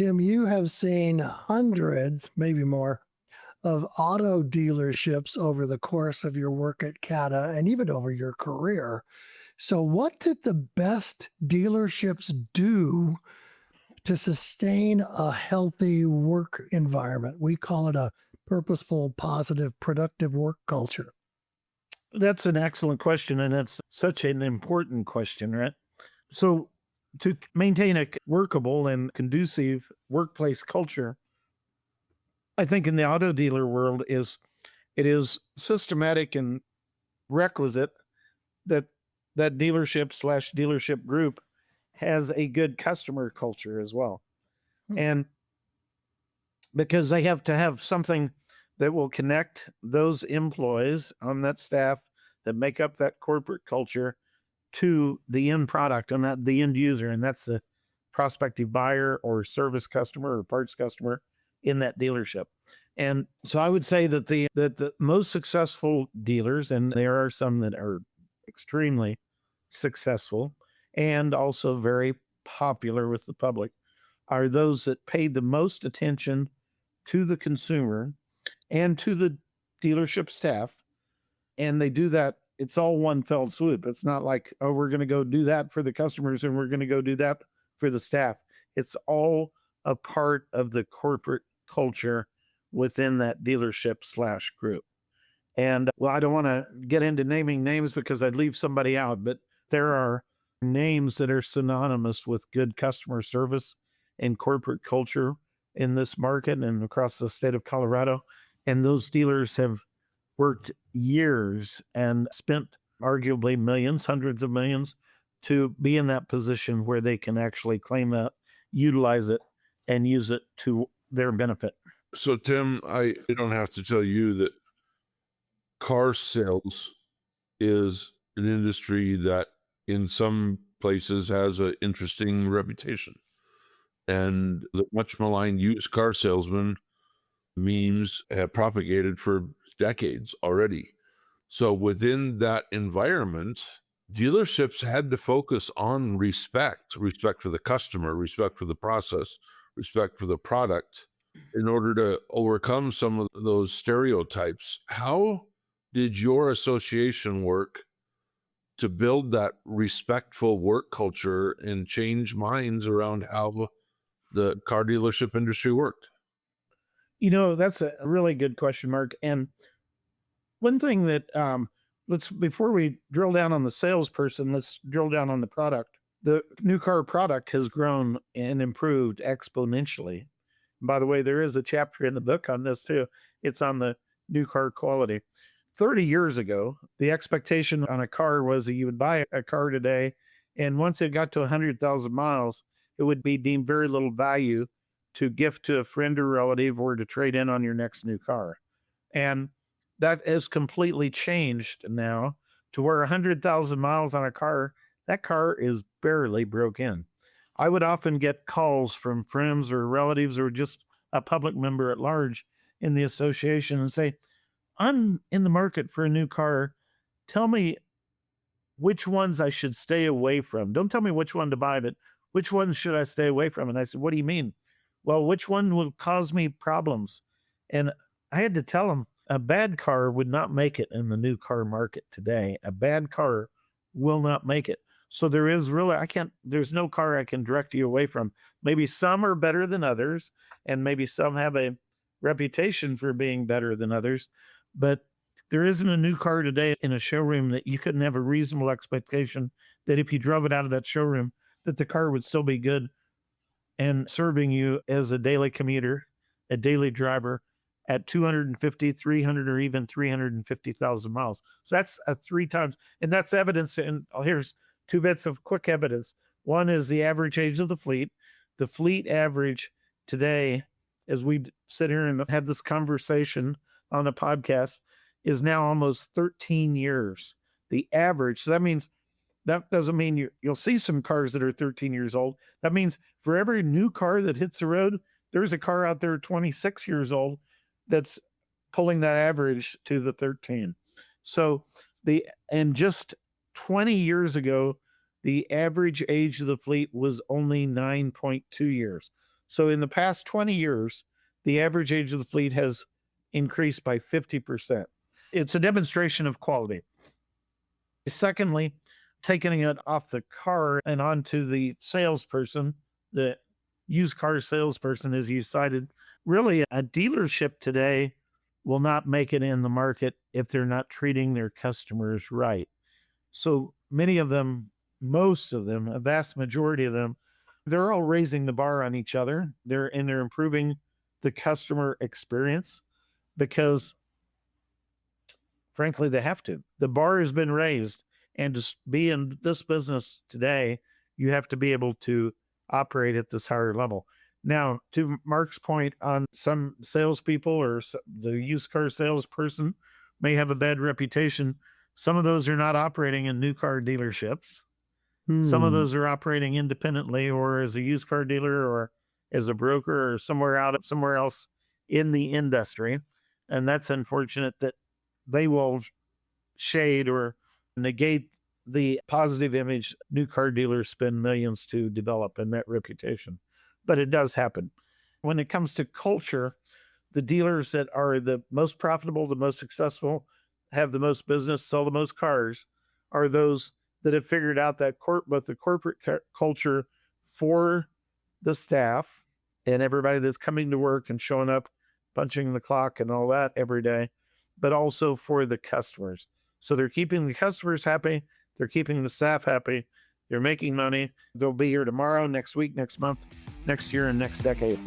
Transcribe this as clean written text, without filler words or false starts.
Tim, you have seen hundreds, maybe more, of auto dealerships over the course of your work at CATA and even over your career. So, what did the best dealerships do to sustain a healthy work environment? We call it a purposeful, positive, productive work culture. That's an excellent question, and it's such an important question, right? So, to maintain a workable and conducive workplace culture, I think in the auto dealer world it is systematic and requisite that that dealership/dealership group has a good customer culture as well. Hmm. And because they have to have something that will connect those employees on that staff that make up that corporate culture to the end product and that the end user, and that's the prospective buyer or service customer or parts customer in that dealership. And so I would say that the most successful dealers, and there are some that are extremely successful and also very popular with the public, are those that paid the most attention to the consumer and to the dealership staff. And they do that, it's all one fell swoop. It's not like, oh, we're going to go do that for the customers and we're going to go do that for the staff. It's all a part of the corporate culture within that dealership/group. And well, I don't want to get into naming names because I'd leave somebody out, but there are names that are synonymous with good customer service and corporate culture in this market and across the state of Colorado. And those dealers have worked years and spent arguably millions, hundreds of millions to be in that position where they can actually claim that, utilize it, and use it to their benefit. So, Tim, I don't have to tell you that car sales is an industry that in some places has an interesting reputation. And the much maligned used car salesman memes have propagated for decades already. So within that environment, dealerships had to focus on respect for the customer, respect for the process, respect for the product in order to overcome some of those stereotypes. How did your association work to build that respectful work culture and change minds around how the car dealership industry worked? You know, that's a really good question, Mark. And one thing that before we drill down on the salesperson, let's drill down on the product. The new car product has grown and improved exponentially. By the way, there is a chapter in the book on this too. It's on the new car quality. 30 years ago, the expectation on a car was that you would buy a car today, and once it got to 100,000 miles, it would be deemed very little value to gift to a friend or relative or to trade in on your next new car. And that has completely changed now to where 100,000 miles on a car, that car is barely broke in. I would often get calls from friends or relatives or just a public member at large in the association and say, I'm in the market for a new car. Tell me which ones I should stay away from. Don't tell me which one to buy, but which ones should I stay away from? And I said, what do you mean? Well, which one will cause me problems? And I had to tell them a bad car would not make it in the new car market today. A bad car will not make it. So there is really, there's no car I can direct you away from. Maybe some are better than others, and maybe some have a reputation for being better than others. But there isn't a new car today in a showroom that you couldn't have a reasonable expectation that if you drove it out of that showroom, that the car would still be good and serving you as a daily commuter, a daily driver at 250, 300, or even 350,000 miles. So that's a 3 times, and that's evidence. And here's 2 bits of quick evidence. One is the average age of the fleet. The fleet average today, as we sit here and have this conversation on a podcast, is now almost 13 years. The average. So that doesn't mean you'll see some cars that are 13 years old. That means for every new car that hits the road, there's a car out there 26 years old that's pulling that average to the 13. So and just 20 years ago, the average age of the fleet was only 9.2 years. So in the past 20 years, the average age of the fleet has increased by 50%. It's a demonstration of quality. Secondly, taking it off the car and onto the salesperson, the used car salesperson, as you cited, really a dealership today will not make it in the market if they're not treating their customers right. So many of them, most of them, a vast majority of them, they're all raising the bar on each other. They're improving the customer experience because frankly, they have to. The bar has been raised, and to be in this business today, you have to be able to operate at this higher level. Now, to Mark's point on some salespeople or the used car salesperson may have a bad reputation. Some of those are not operating in new car dealerships. Some of those are operating independently or as a used car dealer or as a broker or somewhere else in the industry. And that's unfortunate that they will shade or negate the positive image new car dealers spend millions to develop in that reputation. But it does happen. When it comes to culture, the dealers that are the most profitable, the most successful, have the most business, sell the most cars, are those that have figured out that both the corporate culture for the staff and everybody that's coming to work and showing up, punching the clock and all that every day, but also for the customers. So they're keeping the customers happy. They're keeping the staff happy. They're making money. They'll be here tomorrow, next week, next month, next year, and next decade.